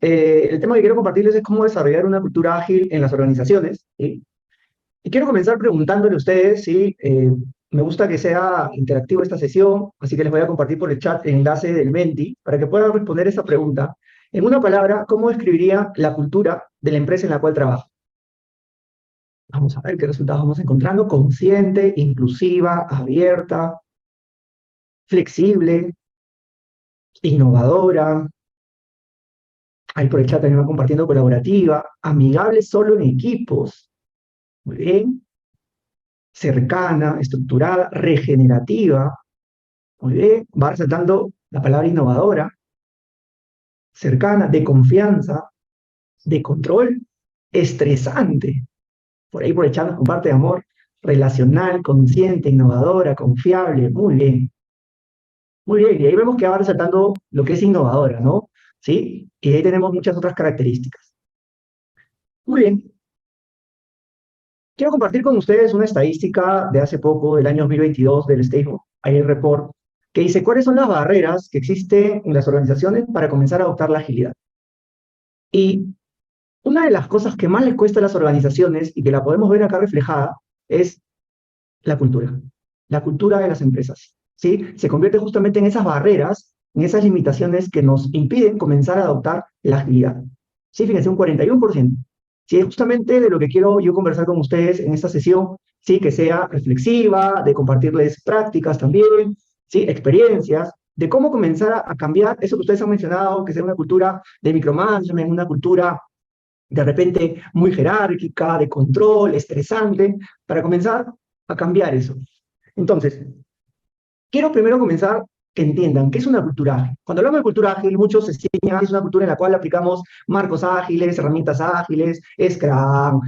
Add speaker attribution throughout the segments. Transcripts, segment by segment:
Speaker 1: El tema que quiero compartirles es cómo desarrollar una cultura ágil en las organizaciones, ¿sí? Y quiero comenzar preguntándole a ustedes, ¿sí? Me gusta que sea interactivo esta sesión, así que les voy a compartir por el chat el enlace del Menti para que puedan responder esta pregunta. En una palabra, ¿cómo describiría la cultura de la empresa en la cual trabaja? Vamos a ver qué resultados vamos encontrando. Consciente, inclusiva, abierta, flexible, innovadora. Ahí por el chat también va compartiendo colaborativa, amigable solo en equipos. Muy bien. Cercana, estructurada, regenerativa. Muy bien. Va resaltando la palabra innovadora, cercana, de confianza, de control, estresante. Por ahí por el chat nos comparte amor, relacional, consciente, innovadora, confiable. Muy bien. Muy bien. Y ahí vemos que va resaltando lo que es innovadora, ¿no? ¿Sí? Y ahí tenemos muchas otras características. Muy bien. Quiero compartir con ustedes una estadística de hace poco, del año 2022, del State AI Report, que dice cuáles son las barreras que existen en las organizaciones para comenzar a adoptar la agilidad. Y una de las cosas que más les cuesta a las organizaciones y que la podemos ver acá reflejada es la cultura de las empresas. ¿Sí? Se convierte justamente en esas barreras, en esas limitaciones que nos impiden comenzar a adoptar la agilidad. Sí, fíjense, un 41%. Sí, es justamente de lo que quiero yo conversar con ustedes en esta sesión, sí, que sea reflexiva, de compartirles prácticas también, sí, experiencias, de cómo comenzar a cambiar eso que ustedes han mencionado, que sea una cultura de micromanagement, una cultura de repente muy jerárquica, de control, estresante, para comenzar a cambiar eso. Entonces, quiero primero comenzar que entiendan qué es una cultura ágil. Cuando hablamos de cultura ágil, muchos se ciñen, es una cultura en la cual aplicamos marcos ágiles, herramientas ágiles, Scrum,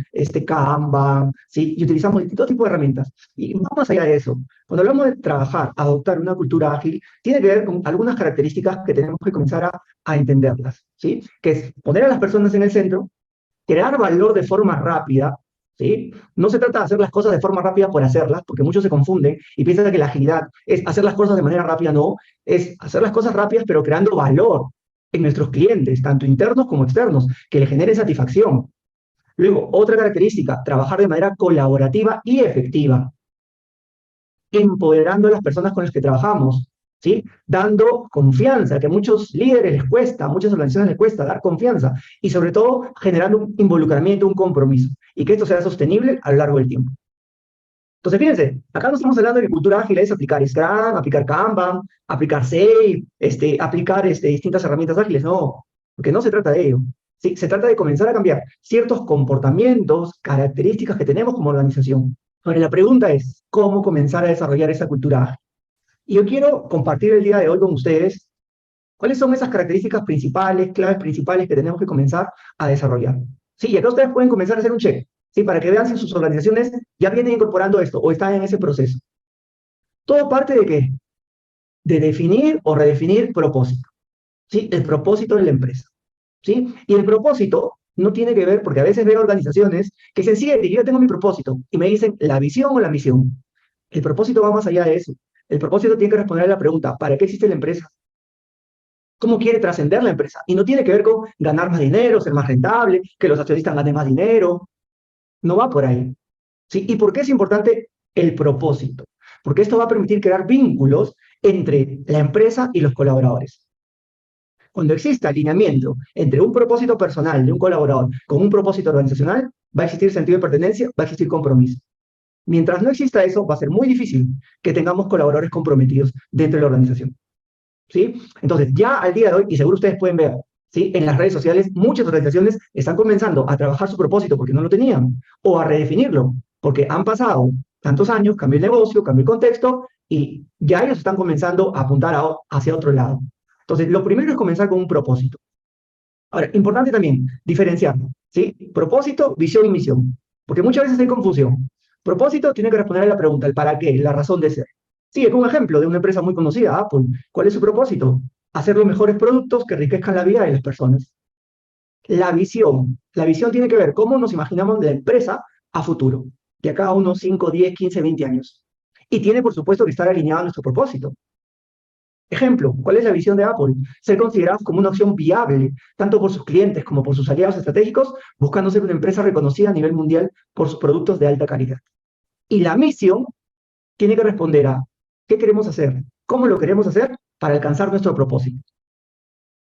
Speaker 1: Kanban, ¿sí? Y utilizamos distintos tipos de herramientas. Y va más allá de eso. Cuando hablamos de trabajar, adoptar una cultura ágil, tiene que ver con algunas características que tenemos que comenzar a entenderlas, ¿sí? Que es poner a las personas en el centro, crear valor de forma rápida, ¿sí? No se trata de hacer las cosas de forma rápida por hacerlas, porque muchos se confunden y piensan que la agilidad es hacer las cosas de manera rápida. No, es hacer las cosas rápidas pero creando valor en nuestros clientes, tanto internos como externos, que le genere satisfacción. Luego, otra característica, trabajar de manera colaborativa y efectiva, empoderando a las personas con las que trabajamos, ¿sí? Dando confianza, que a muchos líderes les cuesta, a muchas organizaciones les cuesta dar confianza, y sobre todo generando un involucramiento, un compromiso, y que esto sea sostenible a lo largo del tiempo. Entonces, fíjense, acá no estamos hablando de que cultura ágil es aplicar Scrum, aplicar Kanban, aplicar Safe, aplicar distintas herramientas ágiles, no, porque no se trata de ello. ¿Sí? Se trata de comenzar a cambiar ciertos comportamientos, características que tenemos como organización. Ahora, la pregunta es, ¿cómo comenzar a desarrollar esa cultura ágil? Y yo quiero compartir el día de hoy con ustedes cuáles son esas características principales, claves principales que tenemos que comenzar a desarrollar. Sí, y acá ustedes pueden comenzar a hacer un check, ¿sí? Para que vean si sus organizaciones ya vienen incorporando esto o están en ese proceso. Todo parte de qué? De definir o redefinir propósito, ¿sí? El propósito de la empresa, ¿sí? Y el propósito no tiene que ver, porque a veces veo organizaciones que se sienten, yo ya tengo mi propósito, y me dicen la visión o la misión. El propósito va más allá de eso. El propósito tiene que responder a la pregunta, ¿para qué existe la empresa? ¿Cómo quiere trascender la empresa? Y no tiene que ver con ganar más dinero, ser más rentable, que los accionistas ganen más dinero. No va por ahí. ¿Sí? ¿Y por qué es importante el propósito? Porque esto va a permitir crear vínculos entre la empresa y los colaboradores. Cuando exista alineamiento entre un propósito personal de un colaborador con un propósito organizacional, va a existir sentido de pertenencia, va a existir compromiso. Mientras no exista eso, va a ser muy difícil que tengamos colaboradores comprometidos dentro de la organización. ¿Sí? Entonces, ya al día de hoy, y seguro ustedes pueden ver, ¿sí? En las redes sociales, muchas organizaciones están comenzando a trabajar su propósito porque no lo tenían, o a redefinirlo, porque han pasado tantos años, cambió el negocio, cambió el contexto, y ya ellos están comenzando a apuntar hacia otro lado. Entonces, lo primero es comenzar con un propósito. Ahora, importante también diferenciarlo, ¿sí? Propósito, visión y misión, porque muchas veces hay confusión. Propósito tiene que responder a la pregunta, el para qué, la razón de ser. Sí, es un ejemplo de una empresa muy conocida, Apple. ¿Cuál es su propósito? Hacer los mejores productos que enriquezcan la vida de las personas. La visión tiene que ver cómo nos imaginamos la empresa a futuro, de acá a unos 5, 10, 15, 20 años. Y tiene, por supuesto, que estar alineado a nuestro propósito. Ejemplo, ¿cuál es la visión de Apple? Ser considerados como una opción viable, tanto por sus clientes como por sus aliados estratégicos, buscando ser una empresa reconocida a nivel mundial por sus productos de alta calidad. Y la misión tiene que responder a qué queremos hacer, cómo lo queremos hacer para alcanzar nuestro propósito.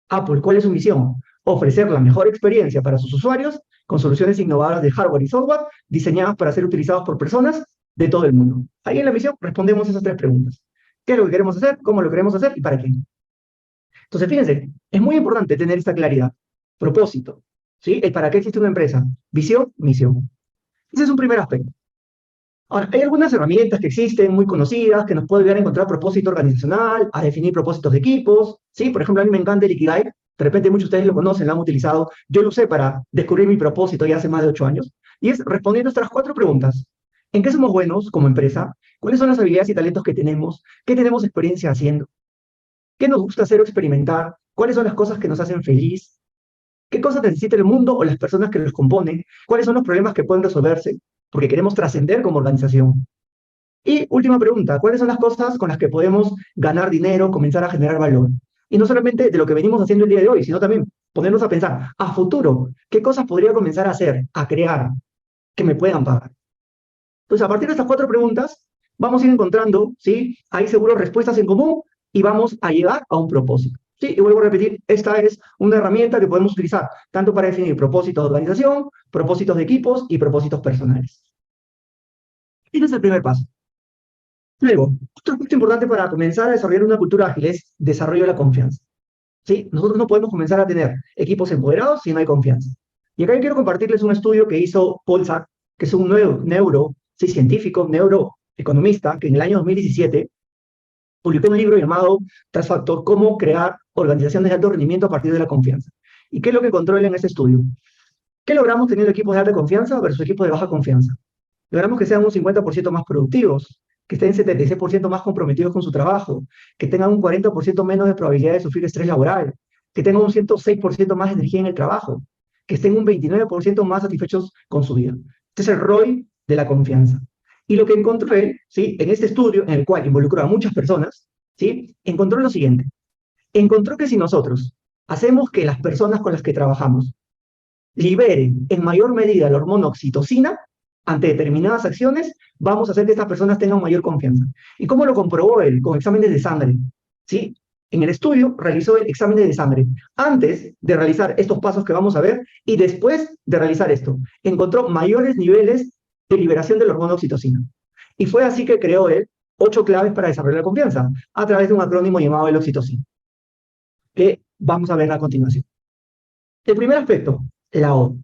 Speaker 1: Apple, ¿cuál es su misión? Ofrecer la mejor experiencia para sus usuarios con soluciones innovadoras de hardware y software diseñadas para ser utilizados por personas de todo el mundo. Ahí en la misión respondemos esas tres preguntas. ¿Qué es lo que queremos hacer? ¿Cómo lo queremos hacer? ¿Y para qué? Entonces, fíjense, es muy importante tener esta claridad. Propósito, ¿sí? El para qué existe una empresa. Visión, misión. Ese es un primer aspecto. Ahora, hay algunas herramientas que existen, muy conocidas, que nos pueden ayudar a encontrar propósito organizacional, a definir propósitos de equipos, ¿sí? Por ejemplo, a mí me encanta el Ikigai, de repente muchos de ustedes lo conocen, lo han utilizado. Yo lo usé para descubrir mi propósito ya hace más de 8 años, y es respondiendo estas 4 preguntas. ¿En qué somos buenos como empresa? ¿Cuáles son las habilidades y talentos que tenemos? ¿Qué tenemos experiencia haciendo? ¿Qué nos gusta hacer o experimentar? ¿Cuáles son las cosas que nos hacen feliz? ¿Qué cosas necesita el mundo o las personas que los componen? ¿Cuáles son los problemas que pueden resolverse? Porque queremos trascender como organización. Y última pregunta, ¿cuáles son las cosas con las que podemos ganar dinero, comenzar a generar valor? Y no solamente de lo que venimos haciendo el día de hoy, sino también ponernos a pensar a futuro, ¿qué cosas podría comenzar a hacer, a crear, que me puedan pagar? Entonces, a partir de estas 4 preguntas, vamos a ir encontrando, ¿sí? Hay seguro respuestas en común y vamos a llegar a un propósito. Sí, y vuelvo a repetir, esta es una herramienta que podemos utilizar tanto para definir propósitos de organización, propósitos de equipos y propósitos personales. Este es el primer paso. Luego, otro aspecto importante para comenzar a desarrollar una cultura ágil es desarrollo de la confianza. ¿Sí? Nosotros no podemos comenzar a tener equipos empoderados si no hay confianza. Y acá yo quiero compartirles un estudio que hizo Paul Sack, que es un sí, científico, neuroeconomista, que en el año 2017 publicó un libro llamado Transfactor, cómo crear organizaciones de alto rendimiento a partir de la confianza. ¿Y qué es lo que encontró él en este estudio? ¿Qué logramos teniendo equipos de alta confianza versus equipos de baja confianza? Logramos que sean un 50% más productivos, que estén 76% más comprometidos con su trabajo, que tengan un 40% menos de probabilidad de sufrir estrés laboral, que tengan un 106% más de energía en el trabajo, que estén un 29% más satisfechos con su vida. Este es el ROI de la confianza. Y lo que encontró él, ¿sí? En este estudio, en el cual involucró a muchas personas, ¿sí? Encontró lo siguiente. Encontró que si nosotros hacemos que las personas con las que trabajamos liberen en mayor medida la hormona oxitocina, ante determinadas acciones, vamos a hacer que estas personas tengan mayor confianza. ¿Y cómo lo comprobó él? Con exámenes de sangre. ¿Sí? En el estudio realizó el examen de sangre antes de realizar estos pasos que vamos a ver y después de realizar esto. Encontró mayores niveles de liberación de la hormona oxitocina. Y fue así que creó él 8 claves para desarrollar la confianza a través de un acrónimo llamado el oxitocina, que vamos a ver a continuación. El primer aspecto, la O.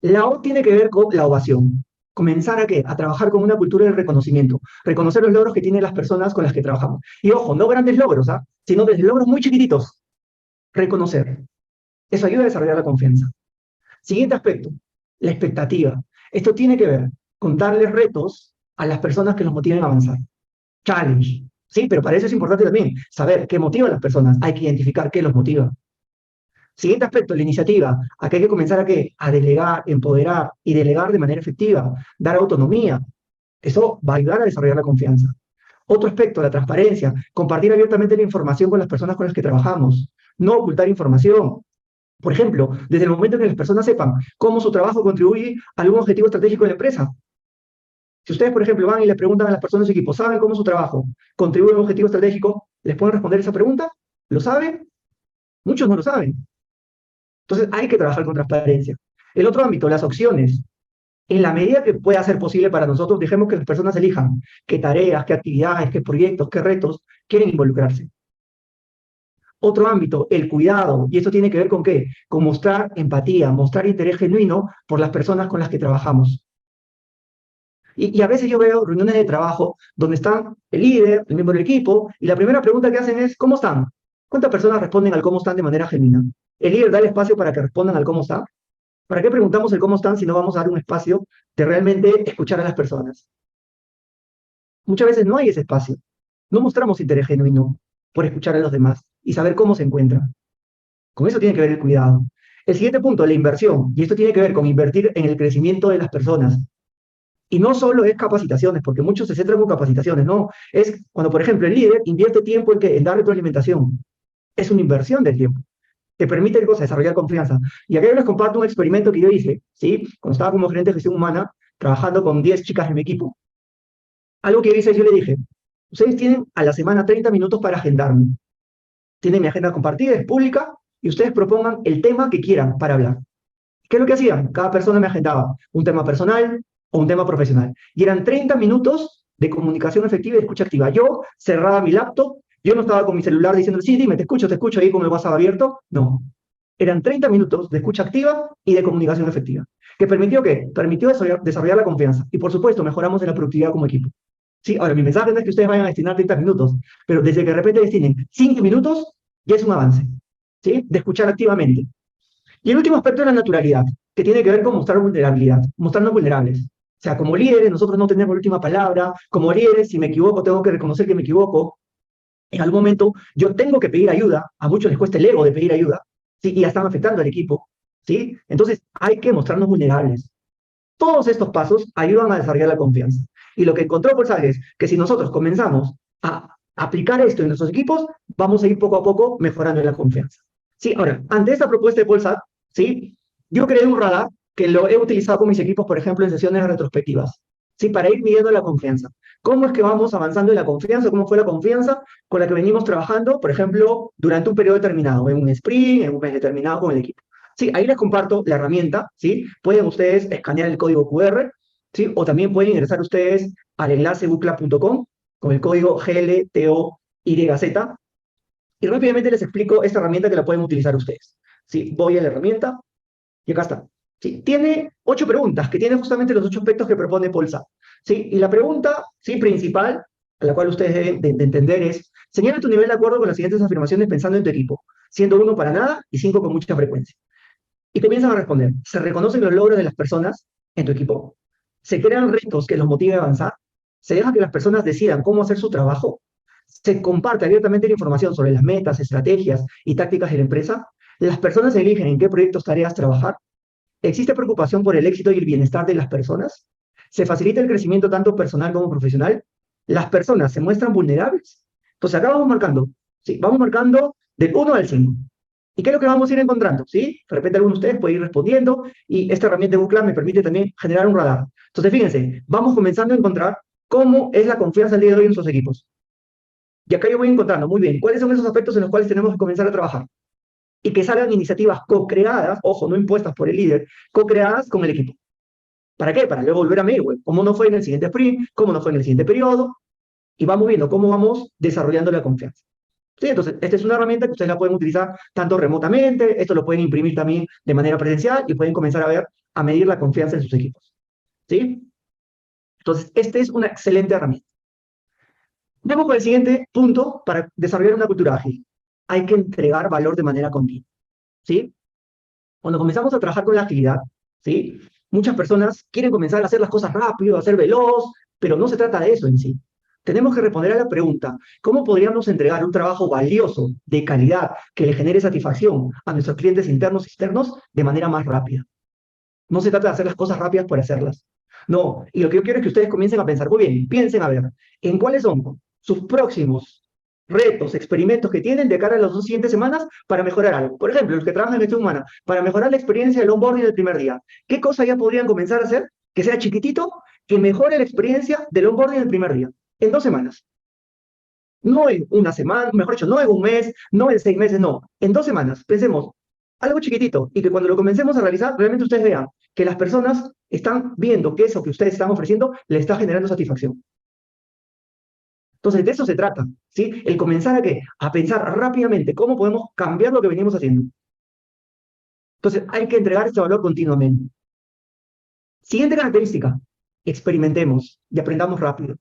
Speaker 1: La O tiene que ver con la ovación. ¿Comenzar a qué? A trabajar con una cultura de reconocimiento. Reconocer los logros que tienen las personas con las que trabajamos. Y ojo, no grandes logros, ¿ah? Sino desde logros muy chiquititos. Reconocer. Eso ayuda a desarrollar la confianza. Siguiente aspecto, la expectativa. Esto tiene que ver con darles retos a las personas que los motiven a avanzar. Challenge. Sí, pero para eso es importante también saber qué motiva a las personas. Hay que identificar qué los motiva. Siguiente aspecto, la iniciativa. Aquí hay que comenzar a qué? A delegar, empoderar y delegar de manera efectiva, dar autonomía. Eso va a ayudar a desarrollar la confianza. Otro aspecto, la transparencia, compartir abiertamente la información con las personas con las que trabajamos, no ocultar información. Por ejemplo, desde el momento en que las personas sepan cómo su trabajo contribuye a algún objetivo estratégico de la empresa. Si ustedes, por ejemplo, van y les preguntan a las personas de su equipo, ¿saben cómo su trabajo contribuye a un objetivo estratégico? ¿Les pueden responder esa pregunta? ¿Lo saben? Muchos no lo saben. Entonces hay que trabajar con transparencia. El otro ámbito, las opciones. En la medida que pueda ser posible para nosotros, dejemos que las personas elijan qué tareas, qué actividades, qué proyectos, qué retos quieren involucrarse. Otro ámbito, el cuidado. ¿Y esto tiene que ver con qué? Con mostrar empatía, mostrar interés genuino por las personas con las que trabajamos. Y a veces yo veo reuniones de trabajo donde están el líder, el miembro del equipo, y la primera pregunta que hacen es, ¿cómo están? ¿Cuántas personas responden al cómo están de manera genuina? ¿El líder da el espacio para que respondan al cómo están? ¿Para qué preguntamos el cómo están si no vamos a dar un espacio de realmente escuchar a las personas? Muchas veces no hay ese espacio. No mostramos interés genuino por escuchar a los demás y saber cómo se encuentran. Con eso tiene que ver el cuidado. El siguiente punto, la inversión. Y esto tiene que ver con invertir en el crecimiento de las personas. Y no solo es capacitaciones, porque muchos se centran con capacitaciones, no. Es cuando, por ejemplo, el líder invierte tiempo en dar retroalimentación. Es una inversión del tiempo. Te permite cosa, desarrollar confianza. Y acá yo les comparto un experimento que yo hice, ¿sí? Cuando estaba como gerente de gestión humana, trabajando con 10 chicas de mi equipo. Algo que yo hice, yo le dije, ustedes tienen a la semana 30 minutos para agendarme. Tienen mi agenda compartida, es pública, y ustedes propongan el tema que quieran para hablar. ¿Qué es lo que hacían? Cada persona me agendaba un tema personal o un tema profesional. Y eran 30 minutos de comunicación efectiva y de escucha activa. Yo cerraba mi laptop, yo no estaba con mi celular diciendo, sí, dime, te escucho ahí con el WhatsApp abierto. No. Eran 30 minutos de escucha activa y de comunicación efectiva. ¿Qué permitió qué? Permitió desarrollar la confianza. Y por supuesto, mejoramos en la productividad como equipo. Sí, ahora mi mensaje no es que ustedes vayan a destinar 30 minutos, pero desde que de repente destinen 5 minutos, ya es un avance. ¿Sí? De escuchar activamente. Y el último aspecto es la naturalidad, que tiene que ver con mostrar vulnerabilidad, mostrarnos vulnerables. O sea, como líderes, nosotros no tenemos la última palabra. Como líderes, si me equivoco, tengo que reconocer que me equivoco. En algún momento, yo tengo que pedir ayuda. A muchos les cuesta el ego de pedir ayuda, ¿sí? Y ya están afectando al equipo, ¿sí? Entonces, hay que mostrarnos vulnerables. Todos estos pasos ayudan a desarrollar la confianza. Y lo que encontró Polsar es que si nosotros comenzamos a aplicar esto en nuestros equipos, vamos a ir poco a poco mejorando en la confianza. Sí, ahora, ante esta propuesta de Polsar, ¿sí? Yo creé un radar que lo he utilizado con mis equipos, por ejemplo, en sesiones retrospectivas, ¿sí? Para ir midiendo la confianza. ¿Cómo es que vamos avanzando en la confianza? ¿Cómo fue la confianza con la que venimos trabajando, por ejemplo, durante un periodo determinado, en un sprint, en un mes determinado con el equipo? Sí, ahí les comparto la herramienta, ¿sí? Pueden ustedes escanear el código QR, ¿sí? O también pueden ingresar ustedes al enlace buclub.com con el código GLTOYZ y rápidamente les explico esta herramienta que la pueden utilizar ustedes. ¿Sí? Voy a la herramienta y acá está. ¿Sí? Tiene 8 preguntas, que tienen justamente los 8 aspectos que propone Polsa. ¿Sí? Y la pregunta, ¿sí?, principal, a la cual ustedes deben de entender es, señala tu nivel de acuerdo con las siguientes afirmaciones pensando en tu equipo, siendo 1 para nada y 5 con mucha frecuencia. Y comienzan a responder. ¿Se reconocen los logros de las personas en tu equipo? ¿Se crean retos que los motiven a avanzar? ¿Se deja que las personas decidan cómo hacer su trabajo? ¿Se comparte abiertamente la información sobre las metas, estrategias y tácticas de la empresa? ¿Las personas eligen en qué proyectos, tareas trabajar? ¿Existe preocupación por el éxito y el bienestar de las personas? ¿Se facilita el crecimiento tanto personal como profesional? ¿Las personas se muestran vulnerables? Entonces acá vamos marcando, ¿sí? Vamos marcando del 1 al 5. ¿Y qué es lo que vamos a ir encontrando? ¿Sí? De repente alguno de ustedes puede ir respondiendo y esta herramienta de Bucla me permite también generar un radar. Entonces fíjense, vamos comenzando a encontrar cómo es la confianza el día de hoy en nuestros equipos. Y acá yo voy encontrando, muy bien, cuáles son esos aspectos en los cuales tenemos que comenzar a trabajar. Y que salgan iniciativas co-creadas, ojo, no impuestas por el líder, co-creadas con el equipo. ¿Para qué? Para luego volver a medir, cómo no fue en el siguiente sprint, cómo no fue en el siguiente periodo, y vamos viendo cómo vamos desarrollando la confianza. ¿Sí? Entonces, esta es una herramienta que ustedes la pueden utilizar tanto remotamente, esto lo pueden imprimir también de manera presencial y pueden comenzar a ver, a medir la confianza en sus equipos. ¿Sí? Entonces, esta es una excelente herramienta. Vamos con el siguiente punto para desarrollar una cultura ágil. Hay que entregar valor de manera continua. ¿Sí? Cuando comenzamos a trabajar con la agilidad, ¿sí?, muchas personas quieren comenzar a hacer las cosas rápido, a ser veloz, pero no se trata de eso en sí. Tenemos que responder a la pregunta, ¿cómo podríamos entregar un trabajo valioso, de calidad, que le genere satisfacción a nuestros clientes internos y externos de manera más rápida? No se trata de hacer las cosas rápidas por hacerlas. No, y lo que yo quiero es que ustedes comiencen a pensar, muy bien, piensen a ver, en cuáles son sus próximos retos, experimentos que tienen de cara a las 2 siguientes semanas para mejorar algo. Por ejemplo, los que trabajan en gestión humana, para mejorar la experiencia del onboarding del primer día. ¿Qué cosa ya podrían comenzar a hacer que sea chiquitito, que mejore la experiencia del onboarding del primer día? En 2 semanas. No en una semana, mejor dicho, no en un mes, no en 6 meses, no. En 2 semanas. Pensemos, algo chiquitito, y que cuando lo comencemos a realizar, realmente ustedes vean que las personas están viendo que eso que ustedes están ofreciendo les está generando satisfacción. Entonces, de eso se trata, ¿sí? El comenzar a ¿qué? A pensar rápidamente cómo podemos cambiar lo que venimos haciendo. Entonces, hay que entregar este valor continuamente. Siguiente característica, experimentemos y aprendamos rápido,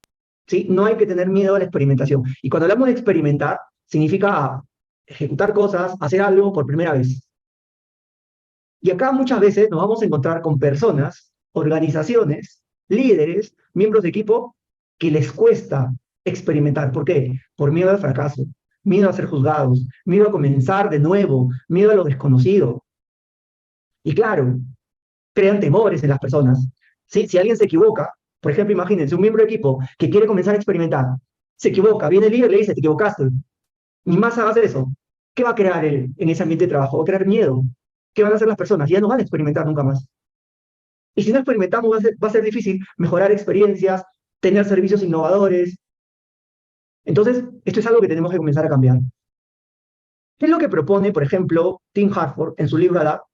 Speaker 1: ¿sí? No hay que tener miedo a la experimentación. Y cuando hablamos de experimentar, significa ejecutar cosas, hacer algo por primera vez. Y acá muchas veces nos vamos a encontrar con personas, organizaciones, líderes, miembros de equipo, que les cuesta experimentar. ¿Por qué? Por miedo al fracaso, miedo a ser juzgados, miedo a comenzar de nuevo, miedo a lo desconocido. Y claro, crean temores en las personas. ¿Sí? Si alguien se equivoca, Por ejemplo, imagínense un miembro de equipo que quiere comenzar a experimentar, se equivoca, viene el líder y le dice, te equivocaste, ni más hagas eso. ¿Qué va a crear él en ese ambiente de trabajo? Va a crear miedo. ¿Qué van a hacer las personas? Ya no van a experimentar nunca más. Y si no experimentamos, va a ser difícil mejorar experiencias, tener servicios innovadores. Entonces, esto es algo que tenemos que comenzar a cambiar. ¿Qué es lo que propone, por ejemplo, Tim Harford en su libro ADAPT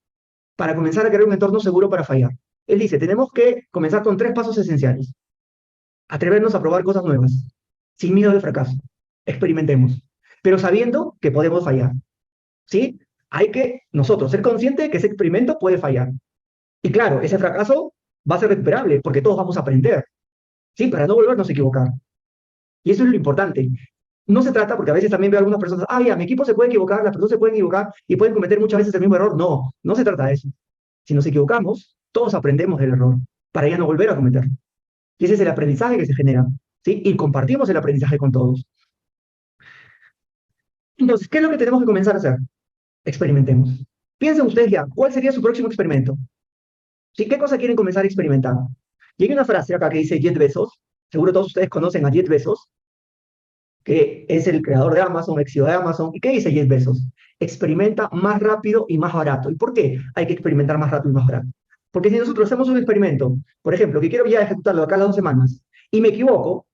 Speaker 1: para comenzar a crear un entorno seguro para fallar? Él dice, tenemos que comenzar con 3 pasos esenciales. Atrevernos a probar cosas nuevas, sin miedo de fracaso. Experimentemos, pero sabiendo que podemos fallar. ¿Sí? Hay que nosotros ser conscientes de que ese experimento puede fallar. Y claro, ese fracaso va a ser recuperable porque todos vamos a aprender. ¿Sí? Para no volvernos a equivocar. Y eso es lo importante. No se trata, porque a veces también veo a algunas personas, ya, mi equipo se puede equivocar, las personas se pueden equivocar y pueden cometer muchas veces el mismo error. No, no se trata de eso. Si nos equivocamos, todos aprendemos del error para ya no volver a cometerlo. Y ese es el aprendizaje que se genera, ¿sí? Y compartimos el aprendizaje con todos. Entonces, ¿qué es lo que tenemos que comenzar a hacer? Experimentemos. Piensen ustedes ya, ¿cuál sería su próximo experimento? ¿Sí? ¿Qué cosa quieren comenzar a experimentar? Y hay una frase acá que dice Jeff Bezos, seguro todos ustedes conocen a Jeff Bezos, que es el creador de Amazon, ex CEO de Amazon. ¿Y qué dice Jeff Bezos? Experimenta más rápido y más barato. ¿Y por qué hay que experimentar más rápido y más barato? Porque si nosotros hacemos un experimento, por ejemplo, que quiero ya ejecutarlo acá a las 2 semanas, y me equivoco,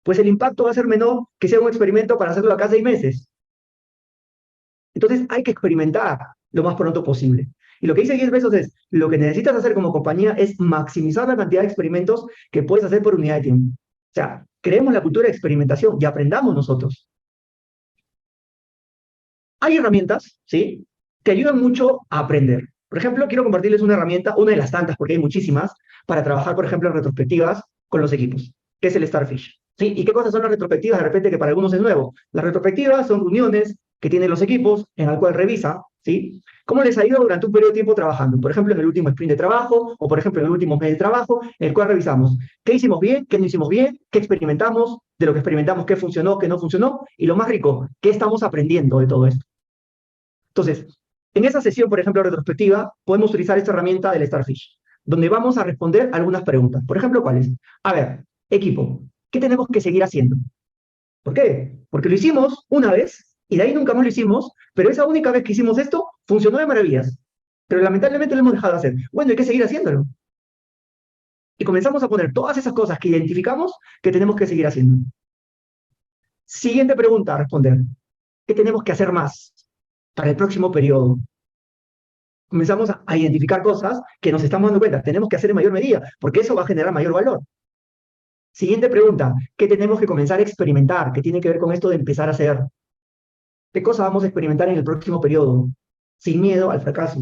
Speaker 1: pues el impacto va a ser menor que sea un experimento para hacerlo acá a 6 meses. Entonces hay que experimentar lo más pronto posible. Y lo que dice Jeff Bezos es, lo que necesitas hacer como compañía es maximizar la cantidad de experimentos que puedes hacer por unidad de tiempo. O sea, creemos la cultura de experimentación y aprendamos nosotros. Hay herramientas, ¿sí? Que ayudan mucho a aprender. Por ejemplo, quiero compartirles una herramienta, una de las tantas, porque hay muchísimas, para trabajar, por ejemplo, en retrospectivas con los equipos, que es el Starfish. ¿Sí? ¿Y qué cosas son las retrospectivas? De repente que para algunos es nuevo. Las retrospectivas son reuniones que tienen los equipos en el cual revisa, ¿sí? ¿Cómo les ha ido durante un periodo de tiempo trabajando? Por ejemplo, en el último sprint de trabajo, o por ejemplo, en el último mes de trabajo, en el cual revisamos qué hicimos bien, qué no hicimos bien, qué experimentamos, de lo que experimentamos, qué funcionó, qué no funcionó, y lo más rico, qué estamos aprendiendo de todo esto. Entonces, en esa sesión, por ejemplo, retrospectiva, podemos utilizar esta herramienta del Starfish, donde vamos a responder algunas preguntas. Por ejemplo, ¿cuáles? A ver, equipo, ¿qué tenemos que seguir haciendo? ¿Por qué? Porque lo hicimos una vez y de ahí nunca más lo hicimos, pero esa única vez que hicimos esto funcionó de maravillas. Pero lamentablemente lo hemos dejado de hacer. Bueno, hay que seguir haciéndolo. Y comenzamos a poner todas esas cosas que identificamos que tenemos que seguir haciendo. Siguiente pregunta a responder. ¿Qué tenemos que hacer más para el próximo periodo? Comenzamos a identificar cosas que nos estamos dando cuenta, tenemos que hacer en mayor medida, porque eso va a generar mayor valor. Siguiente pregunta, ¿qué tenemos que comenzar a experimentar? ¿Qué tiene que ver con esto de empezar a hacer? ¿Qué cosas vamos a experimentar en el próximo periodo? Sin miedo al fracaso.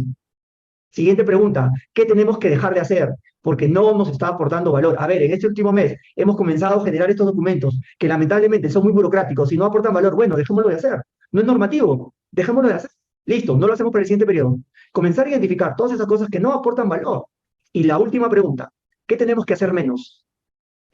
Speaker 1: Siguiente pregunta, ¿qué tenemos que dejar de hacer? Porque no nos está aportando valor. A ver, en este último mes hemos comenzado a generar estos documentos que lamentablemente son muy burocráticos y no aportan valor. Bueno, dejémoslo de hacer. No es normativo, dejémoslo de hacer. Listo, no lo hacemos para el siguiente periodo. Comenzar a identificar todas esas cosas que no aportan valor. Y la última pregunta, ¿qué tenemos que hacer menos?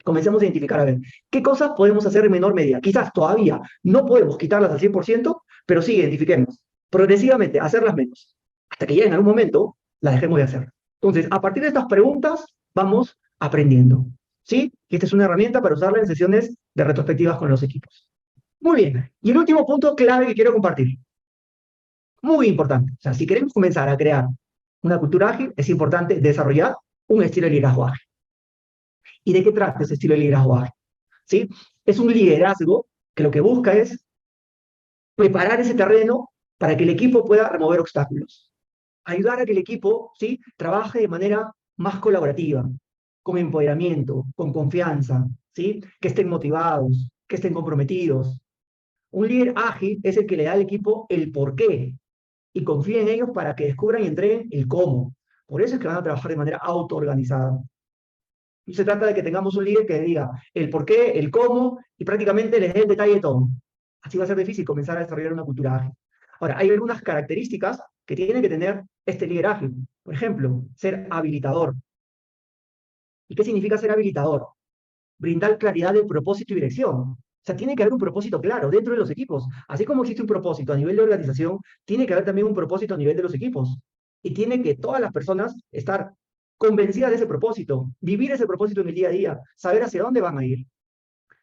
Speaker 1: Comencemos a identificar, a ver, ¿qué cosas podemos hacer en menor medida? Quizás todavía no podemos quitarlas al 100%, pero sí identifiquemos. Progresivamente, hacerlas menos. Hasta que ya en algún momento las dejemos de hacer. Entonces, a partir de estas preguntas, vamos aprendiendo. ¿Sí? Y esta es una herramienta para usarla en sesiones de retrospectivas con los equipos. Muy bien. Y el último punto clave que quiero compartir. Muy importante. O sea, si queremos comenzar a crear una cultura ágil, es importante desarrollar un estilo de liderazgo ágil. ¿Y de qué trata ese estilo de liderazgo ágil? ¿Sí? Es un liderazgo que lo que busca es preparar ese terreno para que el equipo pueda remover obstáculos. Ayudar a que el equipo, ¿sí?, trabaje de manera más colaborativa, con empoderamiento, con confianza, ¿sí?, que estén motivados, que estén comprometidos. Un líder ágil es el que le da al equipo el porqué y confía en ellos para que descubran y entreguen el cómo. Por eso es que van a trabajar de manera autoorganizada. No se trata de que tengamos un líder que diga el por qué, el cómo, y prácticamente les dé el detalle de todo. Así va a ser difícil comenzar a desarrollar una cultura ágil. Ahora, hay algunas características que tiene que tener este líder ágil. Por ejemplo, ser habilitador. ¿Y qué significa ser habilitador? Brindar claridad de propósito y dirección. O sea, tiene que haber un propósito claro dentro de los equipos. Así como existe un propósito a nivel de organización, tiene que haber también un propósito a nivel de los equipos. Y tiene que todas las personas estar convencidas de ese propósito, vivir ese propósito en el día a día, saber hacia dónde van a ir.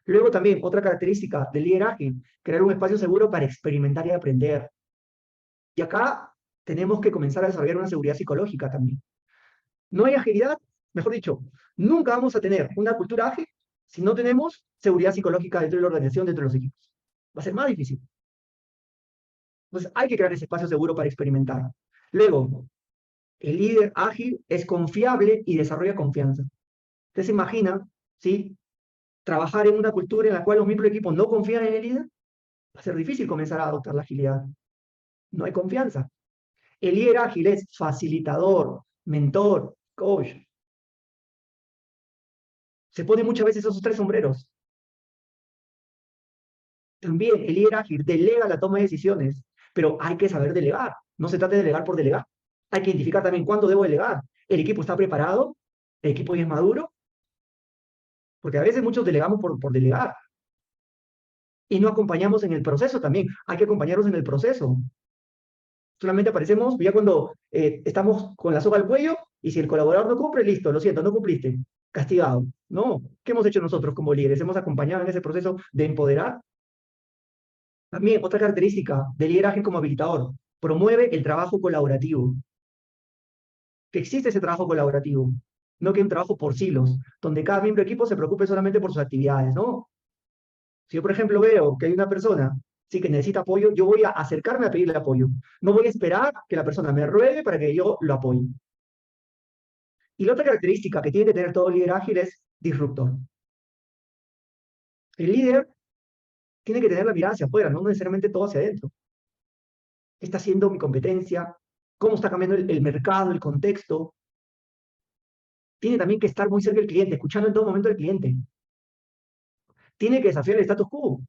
Speaker 1: Luego también, otra característica del líder ágil, crear un espacio seguro para experimentar y aprender. Y acá tenemos que comenzar a desarrollar una seguridad psicológica también. No hay agilidad, mejor dicho, nunca vamos a tener una cultura ágil si no tenemos seguridad psicológica dentro de la organización, dentro de los equipos. Va a ser más difícil. Entonces hay que crear ese espacio seguro para experimentar. Luego, el líder ágil es confiable y desarrolla confianza. Usted se imagina, ¿sí? Trabajar en una cultura en la cual los miembros del equipo no confían en el líder, va a ser difícil comenzar a adoptar la agilidad. No hay confianza. El líder ágil es facilitador, mentor, coach. Se pone muchas veces esos tres sombreros. También el líder ágil delega la toma de decisiones, pero hay que saber delegar. No se trata de delegar por delegar. Hay que identificar también cuándo debo delegar. ¿El equipo está preparado? ¿El equipo ya es maduro? Porque a veces muchos delegamos por delegar y no acompañamos en el proceso también. Hay que acompañarlos en el proceso. Solamente aparecemos ya cuando estamos con la soga al cuello y si el colaborador no cumple, listo, lo siento, no cumpliste, castigado. No, ¿qué hemos hecho nosotros como líderes? Hemos acompañado en ese proceso de empoderar. También otra característica del liderazgo como habilitador, promueve el trabajo colaborativo. Que existe ese trabajo colaborativo, no que un trabajo por silos, donde cada miembro de equipo se preocupe solamente por sus actividades, ¿no? Si yo, por ejemplo, veo que hay una persona sí que necesita apoyo, yo voy a acercarme a pedirle apoyo. No voy a esperar que la persona me ruegue para que yo lo apoye. Y la otra característica que tiene que tener todo líder ágil es disruptor. El líder tiene que tener la mirada hacia afuera, no necesariamente todo hacia adentro. ¿Qué está haciendo mi competencia? ¿Cómo está cambiando el mercado, el contexto? Tiene también que estar muy cerca del cliente, escuchando en todo momento al cliente. Tiene que desafiar el status quo.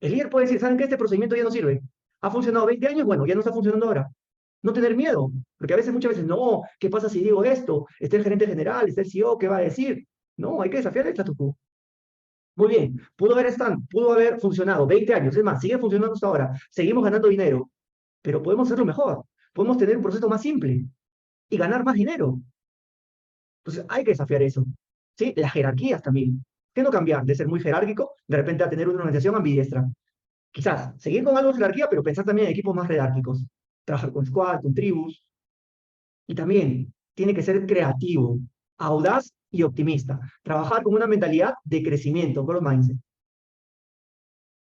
Speaker 1: El líder puede decir, ¿saben qué? Este procedimiento ya no sirve. Ha funcionado 20 años, bueno, ya no está funcionando ahora. No tener miedo, porque a veces, muchas veces, no, ¿qué pasa si digo esto? Está el gerente general, está el CEO, ¿qué va a decir? No, hay que desafiar el status quo. Muy bien, pudo haber funcionado 20 años, es más, sigue funcionando hasta ahora, seguimos ganando dinero, pero podemos hacerlo mejor, podemos tener un proceso más simple y ganar más dinero. Entonces hay que desafiar eso. ¿Sí? Las jerarquías también. ¿Qué no cambiar de ser muy jerárquico de repente a tener una organización ambidiestra? Quizás seguir con algo de jerarquía, pero pensar también en equipos más jerárquicos. Trabajar con squad, con tribus. Y también tiene que ser creativo, audaz y optimista. Trabajar con una mentalidad de crecimiento, growth mindset.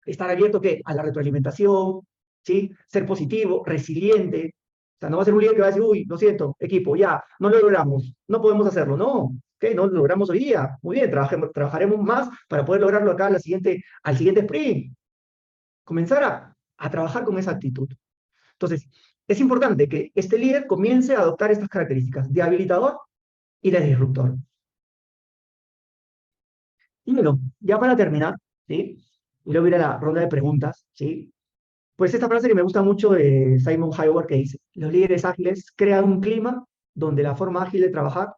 Speaker 1: Estar abierto ¿qué? A la retroalimentación, ¿sí? Ser positivo, resiliente. O sea, no va a ser un líder que va a decir, uy, lo siento, equipo, ya, no lo logramos, no podemos hacerlo. No, ¿qué? No lo logramos hoy día. Muy bien, trabajaremos más para poder lograrlo acá al siguiente sprint. Comenzar a trabajar con esa actitud. Entonces, es importante que este líder comience a adoptar estas características de habilitador y de disruptor. Y bueno, ya para terminar, ¿sí? Y luego ir a la ronda de preguntas, ¿sí? Pues esta frase que me gusta mucho de Simon Howard que dice, los líderes ágiles crean un clima donde la forma ágil de trabajar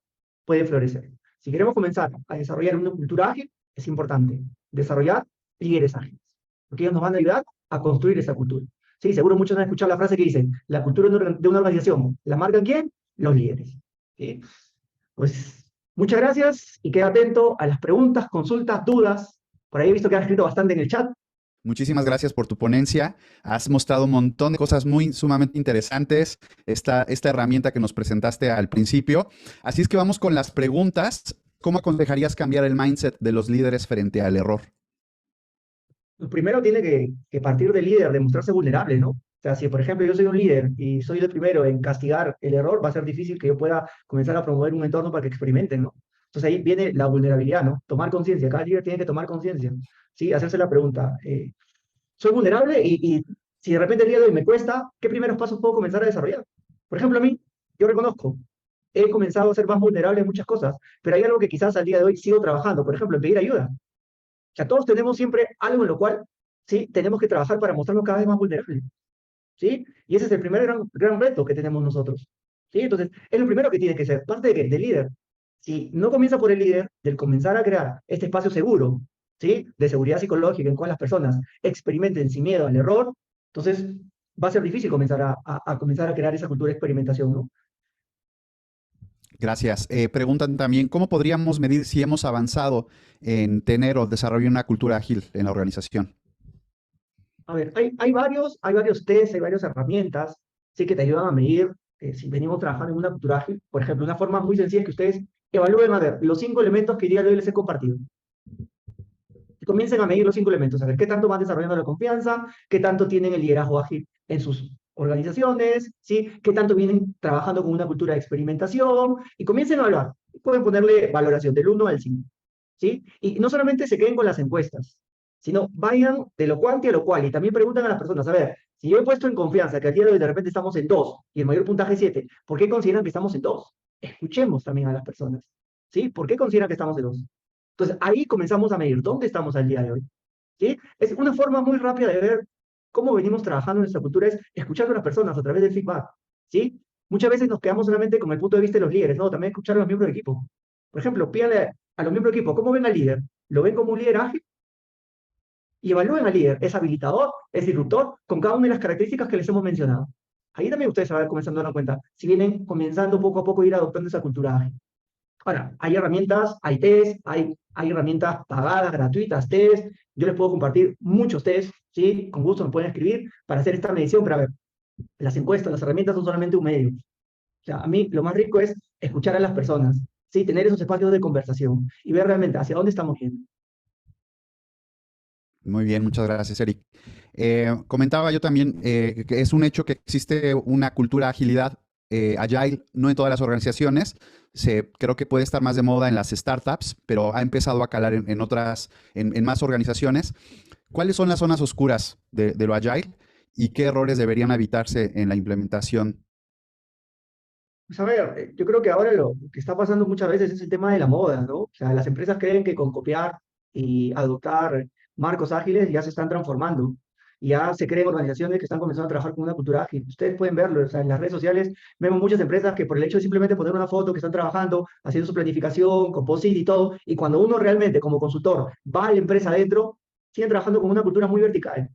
Speaker 1: puede florecer. Si queremos comenzar a desarrollar una cultura ágil, es importante desarrollar líderes ágiles, porque ellos nos van a ayudar a construir esa cultura. Sí, seguro muchos han escuchado la frase que dice, la cultura de una organización, ¿la marcan quién? Los líderes. ¿Sí? Pues muchas gracias y queda atento a las preguntas, consultas, dudas. Por ahí he visto que han escrito bastante en el chat.
Speaker 2: Muchísimas gracias por tu ponencia. Has mostrado un montón de cosas muy sumamente interesantes, esta herramienta que nos presentaste al principio. Así es que vamos con las preguntas. ¿Cómo aconsejarías cambiar el mindset de los líderes frente al error?
Speaker 1: Lo primero tiene que partir del líder, de mostrarse vulnerable, ¿no? O sea, si por ejemplo yo soy un líder y soy el primero en castigar el error, va a ser difícil que yo pueda comenzar a promover un entorno para que experimenten, ¿no? Entonces ahí viene la vulnerabilidad, ¿no? Tomar conciencia, cada líder tiene que tomar conciencia, ¿sí? Hacerse la pregunta, ¿soy vulnerable? Y si de repente el día de hoy me cuesta, ¿qué primeros pasos puedo comenzar a desarrollar? Por ejemplo, a mí, yo reconozco, he comenzado a ser más vulnerable en muchas cosas, pero hay algo que quizás al día de hoy sigo trabajando, por ejemplo, en pedir ayuda. O sea, todos tenemos siempre algo en lo cual, ¿sí? Tenemos que trabajar para mostrarnos cada vez más vulnerables, ¿sí? Y ese es el primer gran reto que tenemos nosotros, ¿sí? Entonces, es lo primero que tiene que ser, parte de líder. Si no comienza por el líder, del comenzar a crear este espacio seguro, ¿sí? De seguridad psicológica en cual las personas experimenten sin miedo al error, entonces va a ser difícil comenzar a comenzar a crear esa cultura de experimentación, ¿no?
Speaker 2: Gracias. Preguntan también, ¿cómo podríamos medir si hemos avanzado en tener o desarrollar una cultura ágil en la organización?
Speaker 1: A ver, hay varios test, hay varias herramientas, sí, que te ayudan a medir si venimos trabajando en una cultura ágil. Por ejemplo, una forma muy sencilla es que ustedes evalúen, a ver, los 5 elementos que el día de hoy les he compartido. Y comiencen a medir los 5 elementos, a ver qué tanto van desarrollando la confianza, qué tanto tienen el liderazgo ágil en sus organizaciones, ¿sí? Qué tanto vienen trabajando con una cultura de experimentación, y comiencen a evaluar. Pueden ponerle valoración del 1 al 5, ¿sí? Y no solamente se queden con las encuestas, sino vayan de lo cuanti a lo cual, y también preguntan a las personas, a ver, si yo he puesto en confianza que al día de hoy de repente estamos en 2 y el mayor puntaje es 7, ¿por qué consideran que estamos en 2? Escuchemos también a las personas, ¿sí? ¿Por qué consideran que estamos en 2? Entonces ahí comenzamos a medir dónde estamos al día de hoy, ¿sí? Es una forma muy rápida de ver cómo venimos trabajando en nuestra cultura, es escuchando a las personas a través del feedback, ¿sí? Muchas veces nos quedamos solamente con el punto de vista de los líderes, ¿no? También escuchar a los miembros del equipo. Por ejemplo, pídanle a los miembros del equipo, ¿cómo ven al líder? ¿Lo ven como un líder ágil? Y evalúen al líder, ¿es habilitador? ¿Es disruptor? Con cada una de las características que les hemos mencionado. Ahí también ustedes se van comenzando a dar cuenta, si vienen comenzando poco a poco a ir adoptando esa cultura ágil. Ahora, hay herramientas, hay test, hay herramientas pagadas, gratuitas, test. Yo les puedo compartir muchos test, ¿sí? Con gusto me pueden escribir para hacer esta medición, pero a ver, las encuestas, las herramientas son solamente un medio. O sea, a mí lo más rico es escuchar a las personas, ¿sí? Tener esos espacios de conversación y ver realmente hacia dónde estamos yendo.
Speaker 2: Muy bien, muchas gracias, Eric. Comentaba yo también que es un hecho que existe una cultura de agilidad agile, no en todas las organizaciones. Creo que puede estar más de moda en las startups, pero ha empezado a calar en otras, en más organizaciones. ¿Cuáles son las zonas oscuras de lo agile y qué errores deberían evitarse en la implementación?
Speaker 1: Pues a ver, yo creo que ahora lo que está pasando muchas veces es el tema de la moda, ¿no? O sea, las empresas creen que con copiar y adoptar marcos ágiles ya se están transformando. Ya se creen organizaciones que están comenzando a trabajar con una cultura ágil. Ustedes pueden verlo, o sea, en las redes sociales vemos muchas empresas que por el hecho de simplemente poner una foto que están trabajando, haciendo su planificación, con post-it y todo, y cuando uno realmente como consultor va a la empresa adentro, siguen trabajando con una cultura muy vertical.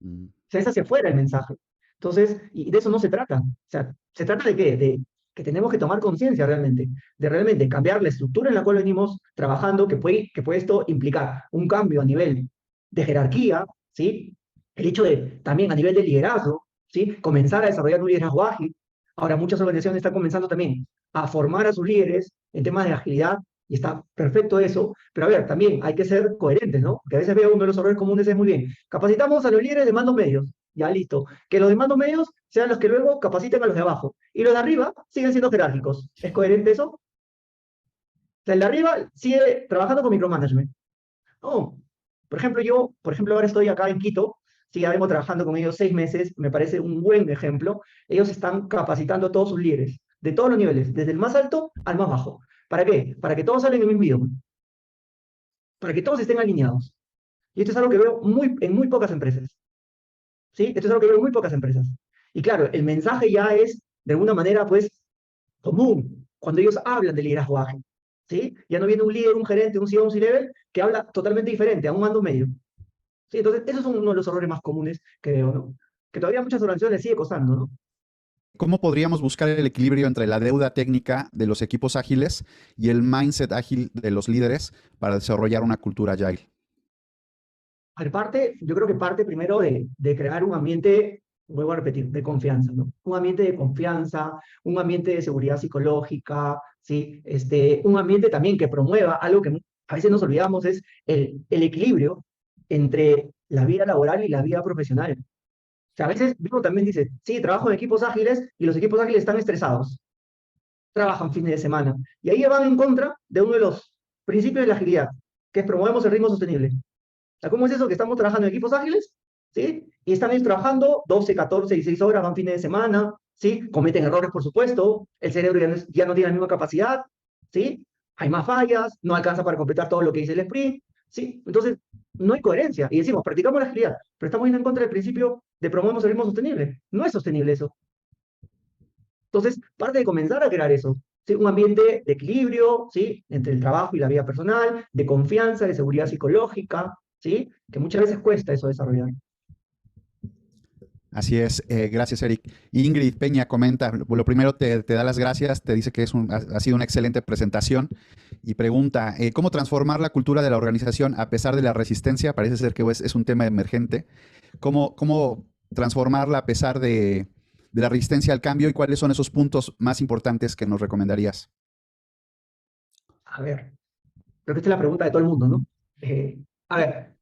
Speaker 2: Mm.
Speaker 1: O sea, es hacia afuera el mensaje. Entonces, y de eso no se trata. O sea, ¿se trata de qué? De que tenemos que tomar conciencia realmente, de realmente cambiar la estructura en la cual venimos trabajando, que puede esto implicar un cambio a nivel de jerarquía, ¿sí? El hecho de también a nivel de liderazgo, ¿sí? Comenzar a desarrollar un liderazgo ágil. Ahora, muchas organizaciones están comenzando también a formar a sus líderes en temas de agilidad, y está perfecto eso, pero a ver, también hay que ser coherentes, ¿no? Porque a veces veo uno de los errores comunes es muy bien, capacitamos a los líderes de mandos medios, ya listo, que los de mandos medios sean los que luego capaciten a los de abajo, y los de arriba siguen siendo jerárquicos. ¿Es coherente eso? O sea, el de arriba sigue trabajando con micromanagement. No. Por ejemplo, ahora estoy acá en Quito, sí, ya vengo trabajando con ellos 6 meses, me parece un buen ejemplo. Ellos están capacitando a todos sus líderes, de todos los niveles, desde el más alto al más bajo. ¿Para qué? Para que todos hablen el mismo idioma, para que todos estén alineados. Y esto es algo que veo en muy pocas empresas. ¿Sí? Esto es algo que veo en muy pocas empresas. Y claro, el mensaje ya es, de alguna manera, pues, común, cuando ellos hablan de liderazgo ágil. ¿Sí? Ya no viene un líder, un gerente, un CEO, un C-level, que habla totalmente diferente, a un mando medio. ¿Sí? Entonces, esos son uno de los errores más comunes que veo, ¿no? Que todavía muchas organizaciones les sigue costando, ¿no?
Speaker 2: ¿Cómo podríamos buscar el equilibrio entre la deuda técnica de los equipos ágiles y el mindset ágil de los líderes para desarrollar una cultura agile?
Speaker 1: Yo creo que parte primero de crear un ambiente, vuelvo a repetir, de confianza, ¿no? Un ambiente de confianza, un ambiente de seguridad psicológica, ¿sí? Un ambiente también que promueva algo que a veces nos olvidamos, es el equilibrio entre la vida laboral y la vida profesional. O sea, a veces uno también dice, sí, trabajo en equipos ágiles y los equipos ágiles están estresados, trabajan fines de semana. Y ahí van en contra de uno de los principios de la agilidad, que es promovemos el ritmo sostenible. O sea, ¿cómo es eso que estamos trabajando en equipos ágiles? ¿Sí? Y están ellos trabajando 12, 14, 16 horas, van fines de semana, ¿sí? Cometen errores, por supuesto, el cerebro ya no tiene la misma capacidad, ¿sí? Hay más fallas, no alcanza para completar todo lo que dice el sprint, ¿sí? Entonces, no hay coherencia. Y decimos, practicamos la agilidad, pero estamos yendo en contra del principio de promovemos el ritmo sostenible. No es sostenible eso. Entonces, parte de comenzar a crear eso, ¿sí? Un ambiente de equilibrio, ¿sí? Entre el trabajo y la vida personal, de confianza, de seguridad psicológica, ¿sí? Que muchas veces cuesta eso desarrollar.
Speaker 2: Así es, gracias Eric. Ingrid Peña comenta, lo primero te da las gracias, te dice que ha sido una excelente presentación y pregunta, ¿cómo transformar la cultura de la organización a pesar de la resistencia? Parece ser que es un tema emergente. ¿Cómo transformarla a pesar de la resistencia al cambio y cuáles son esos puntos más importantes que nos recomendarías?
Speaker 1: A ver, creo que esta es la pregunta de todo el mundo, ¿no? A ver,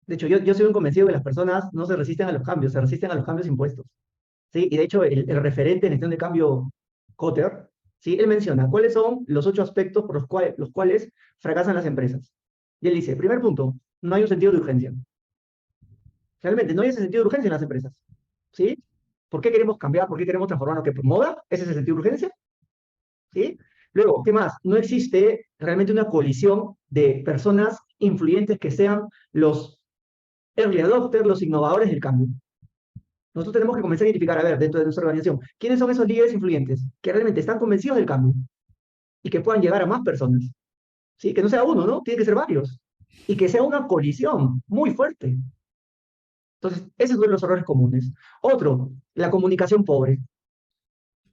Speaker 1: de hecho, yo soy un convencido que las personas no se resisten a los cambios, se resisten a los cambios impuestos. ¿Sí? Y de hecho, el referente en gestión de cambio, Kotter, ¿sí? Él menciona cuáles son los 8 aspectos por los cuales fracasan las empresas. Y él dice, primer punto, no hay un sentido de urgencia. Realmente, no hay ese sentido de urgencia en las empresas. ¿Sí? ¿Por qué queremos cambiar? ¿Por qué queremos transformarnos? ¿Qué por moda? ¿Ese es el sentido de urgencia? ¿Sí? Luego, ¿qué más? No existe realmente una coalición de personas influyentes que sean los early adopters, los innovadores del cambio. Nosotros tenemos que comenzar a identificar, a ver, dentro de nuestra organización, quiénes son esos líderes influyentes que realmente están convencidos del cambio y que puedan llegar a más personas. ¿Sí? Que no sea uno, ¿no? Tiene que ser varios. Y que sea una colisión muy fuerte. Entonces, esos son los errores comunes. Otro, la comunicación pobre.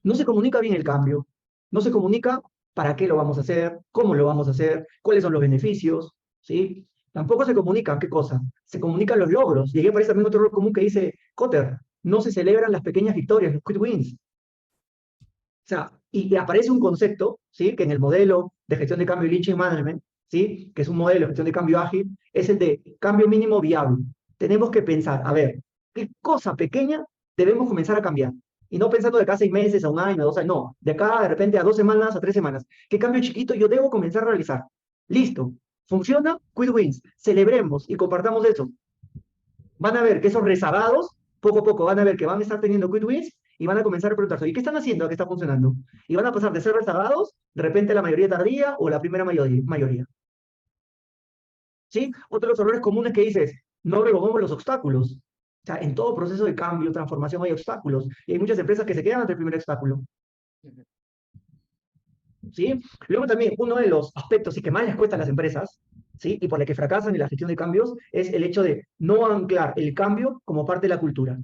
Speaker 1: No se comunica bien el cambio. No se comunica para qué lo vamos a hacer, cómo lo vamos a hacer, cuáles son los beneficios. ¿Sí? Tampoco se comunica, ¿qué cosa? Se comunican los logros. Y ahí aparece también otro error común que dice Kotter, no se celebran las pequeñas victorias, los quick wins. O sea, y aparece un concepto, ¿sí? Que en el modelo de gestión de cambio y Lean Change Management, ¿sí? Que es un modelo de gestión de cambio ágil, es el de cambio mínimo viable. Tenemos que pensar, a ver, ¿qué cosa pequeña debemos comenzar a cambiar? Y no pensando de acá a 6 meses, a un año, a 2 años, no, de acá de repente a 2 semanas, a 3 semanas. ¿Qué cambio chiquito yo debo comenzar a realizar? Listo, funciona, quick wins, celebremos y compartamos eso. Van a ver que esos rezagados, poco a poco, van a ver que van a estar teniendo quick wins y van a comenzar a preguntarse, ¿y qué están haciendo? ¿Qué está funcionando? Y van a pasar de ser rezagados, de repente la mayoría tardía o la primera mayoría. ¿Sí? Otro de los errores comunes que dices, no removemos los obstáculos. O sea, en todo proceso de cambio, transformación hay obstáculos. Y hay muchas empresas que se quedan ante el primer obstáculo. ¿Sí? Luego también uno de los aspectos y que más les cuesta a las empresas, ¿sí? Y por el que fracasan en la gestión de cambios, es el hecho de no anclar el cambio como parte de la cultura.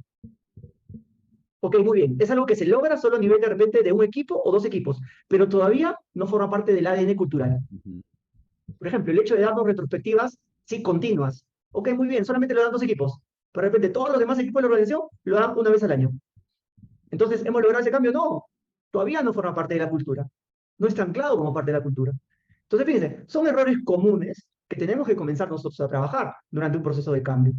Speaker 1: Ok, muy bien. Es algo que se logra solo a nivel de repente de un equipo o 2 equipos, pero todavía no forma parte del ADN cultural. Por ejemplo, el hecho de darnos retrospectivas, sí, continuas. Ok, muy bien, solamente lo dan 2 equipos, pero de repente todos los demás equipos de la organización lo dan una vez al año. Entonces, ¿hemos logrado ese cambio? No, todavía no forma parte de la cultura. No está anclado como parte de la cultura. Entonces, fíjense, son errores comunes que tenemos que comenzar nosotros a trabajar durante un proceso de cambio.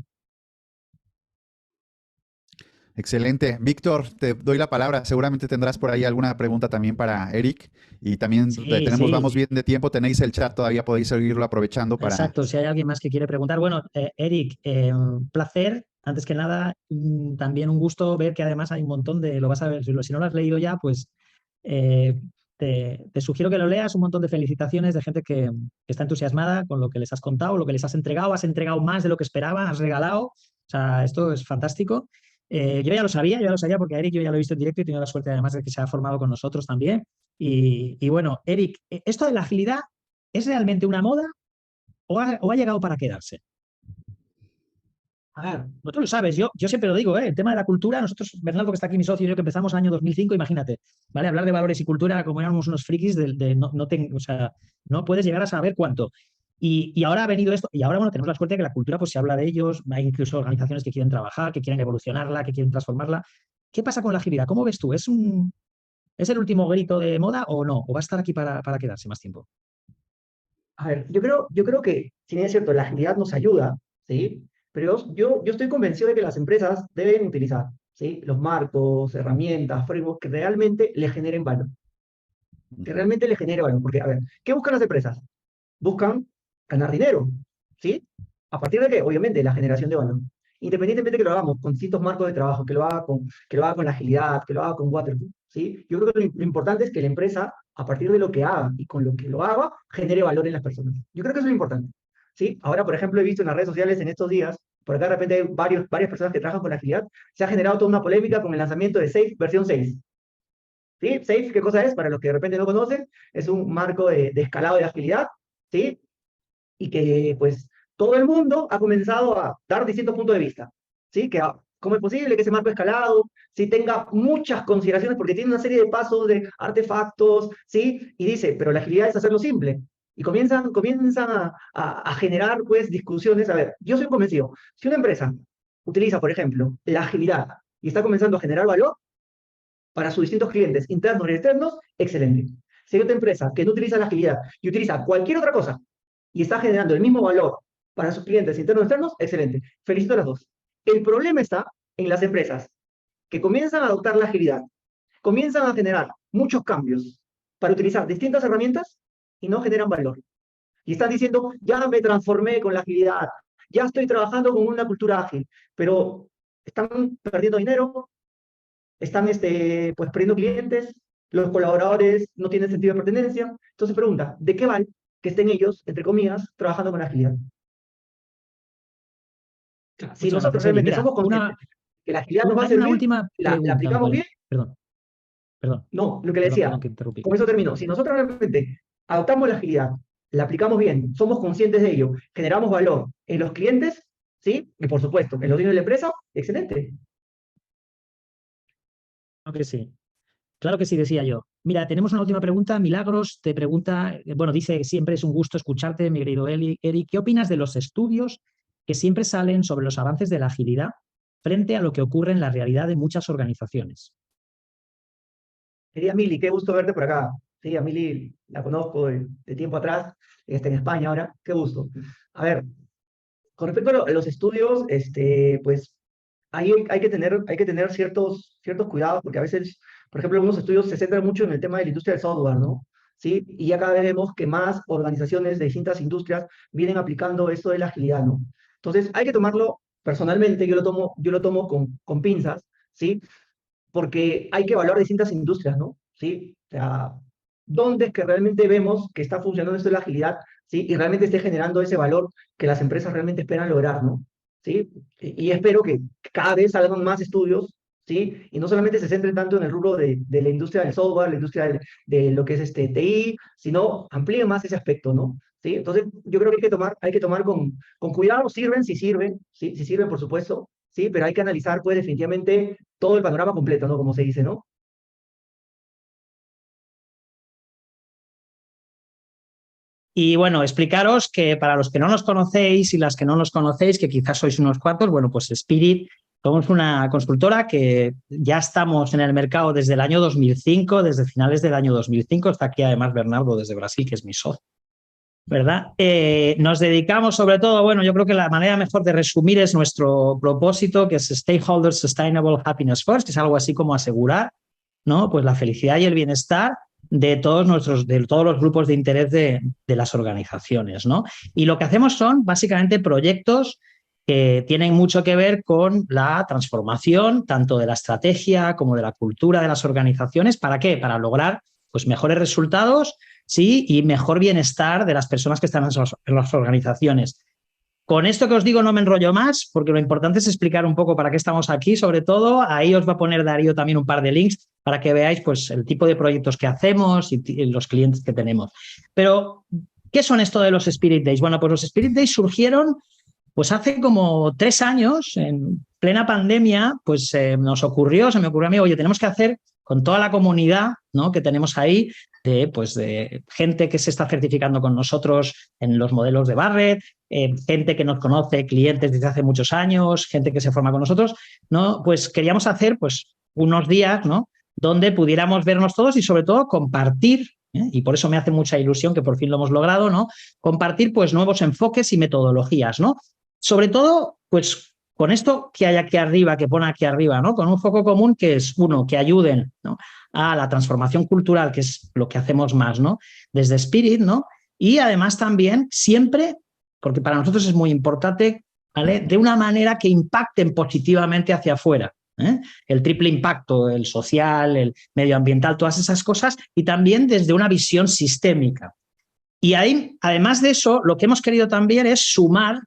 Speaker 2: Excelente. Víctor, te doy la palabra. Seguramente tendrás por ahí alguna pregunta también para Eric. Y también
Speaker 3: Sí, sí.
Speaker 2: vamos bien de tiempo. Tenéis el chat todavía, podéis seguirlo aprovechando para...
Speaker 3: Exacto, si hay alguien más que quiere preguntar. Bueno, Eric, un placer. Antes que nada, también un gusto ver que además hay un montón de, lo vas a ver, si no lo has leído ya, pues te sugiero que lo leas, un montón de felicitaciones de gente que está entusiasmada con lo que les has contado, lo que les has entregado más de lo que esperaban, has regalado. O sea, esto es fantástico. Yo ya lo sabía porque a Eric yo ya lo he visto en directo y he tenido la suerte además de que se ha formado con nosotros también. Y bueno, Eric, esto de la agilidad, ¿es realmente una moda o ha llegado para quedarse? A ver, tú lo sabes, yo siempre lo digo, el tema de la cultura, nosotros, Bernardo, que está aquí mi socio y yo, que empezamos el año 2005, imagínate, ¿vale? Hablar de valores y cultura como éramos unos frikis, o sea, no puedes llegar a saber cuánto. Y ahora ha venido esto, y ahora, bueno, tenemos la suerte de que la cultura, pues se habla de ellos, hay incluso organizaciones que quieren trabajar, que quieren evolucionarla, que quieren transformarla. ¿Qué pasa con la agilidad? ¿Cómo ves tú? ¿Es el último grito de moda o no? ¿O va a estar aquí para quedarse más tiempo?
Speaker 1: A ver, yo creo que, si bien es cierto, la agilidad nos ayuda, ¿sí? Pero yo estoy convencido de que las empresas deben utilizar, ¿sí? Los marcos, herramientas, frameworks que realmente le generen valor. Que realmente le genere valor. Porque, a ver, ¿qué buscan las empresas? Buscan ganar dinero, ¿sí? ¿A partir de qué? Obviamente, la generación de valor. Independientemente que lo hagamos con distintos marcos de trabajo, que lo haga con la agilidad, que lo haga con waterfall, ¿sí? Yo creo que lo importante es que la empresa, a partir de lo que haga y con lo que lo haga, genere valor en las personas. Yo creo que eso es lo importante, ¿sí? Ahora, por ejemplo, he visto en las redes sociales en estos días, por acá de repente hay varias personas que trabajan con la agilidad, se ha generado toda una polémica con el lanzamiento de Safe versión 6. ¿Sí? Safe, ¿qué cosa es? Para los que de repente no conocen, es un marco de escalado de agilidad, ¿sí? Y que pues todo el mundo ha comenzado a dar distintos puntos de vista, ¿sí? Que ¿Cómo es posible que ese marco escalado sí tenga muchas consideraciones porque tiene una serie de pasos, de artefactos, ¿sí? Y dice, pero la agilidad es hacerlo simple. Y comienzan a generar, pues, discusiones. A ver, yo soy convencido, si una empresa utiliza, por ejemplo, la agilidad y está comenzando a generar valor para sus distintos clientes internos y externos, excelente. Si hay otra empresa que no utiliza la agilidad y utiliza cualquier otra cosa y está generando el mismo valor para sus clientes internos y externos, excelente. Felicito a las dos. El problema está en las empresas que comienzan a adoptar la agilidad, comienzan a generar muchos cambios para utilizar distintas herramientas y no generan valor. Y están diciendo, ya me transformé con la agilidad, ya estoy trabajando con una cultura ágil, pero están perdiendo dinero, están pues, perdiendo clientes, los colaboradores no tienen sentido de pertenencia. Entonces pregunta, ¿de qué vale que estén ellos, entre comillas, trabajando con la agilidad? Si
Speaker 3: Muchas
Speaker 1: nosotros
Speaker 3: gracias, Eli.
Speaker 1: realmente
Speaker 3: Mira,
Speaker 1: somos conscientes que la agilidad nos va a
Speaker 3: hay una
Speaker 1: servir,
Speaker 3: última
Speaker 1: la
Speaker 3: pregunta,
Speaker 1: aplicamos bien.
Speaker 3: Perdón, perdón,
Speaker 1: No, lo que le decía,
Speaker 3: perdón que interrumpí.
Speaker 1: con eso termino. Si nosotros realmente adoptamos la agilidad, la aplicamos bien, somos conscientes de ello, generamos valor en los clientes, ¿sí? Y por supuesto, en los dueños de la empresa, excelente.
Speaker 3: Claro que sí. Claro que sí, decía yo. Mira, tenemos una última pregunta. Milagros te pregunta, bueno, dice, siempre es un gusto escucharte, mi querido Eric. ¿Qué opinas de los estudios que siempre salen sobre los avances de la agilidad frente a lo que ocurre en la realidad de muchas organizaciones?
Speaker 1: Querida Mili, qué gusto verte por acá. Sí, a Mili la conozco de tiempo atrás, está en España ahora, qué gusto. A ver, con respecto a los estudios, pues ahí hay que tener ciertos cuidados, porque a veces, por ejemplo, algunos estudios se centran mucho en el tema de la industria del software, ¿no? ¿Sí? Y ya cada vez vemos que más organizaciones de distintas industrias vienen aplicando esto de la agilidad, ¿no? Entonces, hay que tomarlo personalmente, yo lo tomo con pinzas, ¿sí? Porque hay que evaluar distintas industrias, ¿no? ¿Sí? O sea, ¿dónde es que realmente vemos que está funcionando esto de la agilidad, ¿sí? Y realmente esté generando ese valor que las empresas realmente esperan lograr, ¿no? ¿Sí? Y espero que cada vez salgan más estudios, ¿sí? Y no solamente se centren tanto en el rubro de la industria del software, la industria de lo que es TI, sino amplíen más ese aspecto, ¿no? ¿Sí? Entonces, yo creo que hay que tomar con cuidado, sirven, si sirven, ¿sí? Si sirven, por supuesto, ¿sí? Pero hay que analizar, pues, definitivamente todo el panorama completo, ¿no? Como se dice, ¿no?
Speaker 3: Y bueno, explicaros que para los que no nos conocéis y las que no nos conocéis, que quizás sois unos cuantos, bueno, pues Spirit somos una constructora que ya estamos en el mercado desde el año 2005, desde finales del año 2005. Está aquí además Bernardo desde Brasil, que es mi socio, ¿verdad? Nos dedicamos sobre todo, bueno, yo creo que la manera mejor de resumir es nuestro propósito, que es Stakeholder Sustainable Happiness First, que es algo así como asegurar, ¿no? Pues la felicidad y el bienestar de todos los grupos de interés de las organizaciones, ¿no? Y lo que hacemos son básicamente proyectos que tienen mucho que ver con la transformación tanto de la estrategia como de la cultura de las organizaciones. ¿Para qué? Para lograr pues mejores resultados, sí, y mejor bienestar de las personas que están en las organizaciones. Con esto que os digo no me enrollo más, porque lo importante es explicar un poco para qué estamos aquí, sobre todo. Ahí os va a poner Darío también un par de links para que veáis pues, el tipo de proyectos que hacemos y los clientes que tenemos. Pero, ¿qué son esto de los Spirit Days? Bueno, pues los Spirit Days surgieron pues hace como 3 años, en plena pandemia, pues se me ocurrió a mí, oye, tenemos que hacer con toda la comunidad, ¿no?, que tenemos ahí, de gente que se está certificando con nosotros en los modelos de Barrett, gente que nos conoce, clientes desde hace muchos años, gente que se forma con nosotros, ¿no? Pues queríamos hacer pues, unos días, ¿no?, donde pudiéramos vernos todos y sobre todo compartir, y por eso me hace mucha ilusión que por fin lo hemos logrado, ¿no?, compartir pues nuevos enfoques y metodologías, ¿no? Sobre todo, pues con esto que hay aquí arriba, que pone aquí arriba, ¿no?, con un foco común que es, uno, que ayuden, ¿no?, a la transformación cultural, que es lo que hacemos más, ¿no?, desde Spirit, ¿no? Y además también siempre, porque para nosotros es muy importante, ¿vale?, de una manera que impacten positivamente hacia afuera, ¿eh? El triple impacto, el social, el medioambiental, todas esas cosas, y también desde una visión sistémica. Y ahí, además de eso, lo que hemos querido también es sumar,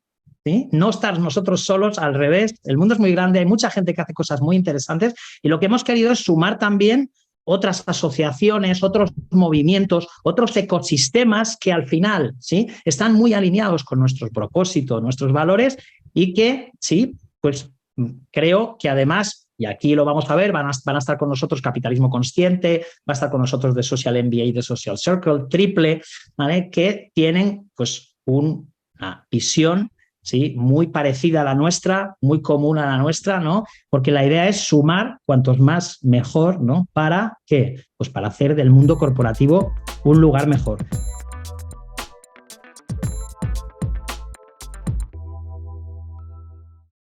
Speaker 3: ¿sí?, no estar nosotros solos, al revés. El mundo es muy grande, hay mucha gente que hace cosas muy interesantes y lo que hemos querido es sumar también otras asociaciones, otros movimientos, otros ecosistemas que al final, ¿sí?, están muy alineados con nuestros propósitos, nuestros valores y que, sí, pues creo que además, y aquí lo vamos a ver, van a estar con nosotros Capitalismo Consciente, va a estar con nosotros The Social MBA y The Social Circle, Triple, ¿vale? Que tienen pues una visión, ¿sí? Muy parecida a la nuestra, muy común a la nuestra, ¿no? Porque la idea es sumar cuantos más mejor, ¿no? ¿Para qué? Pues para hacer del mundo corporativo un lugar mejor.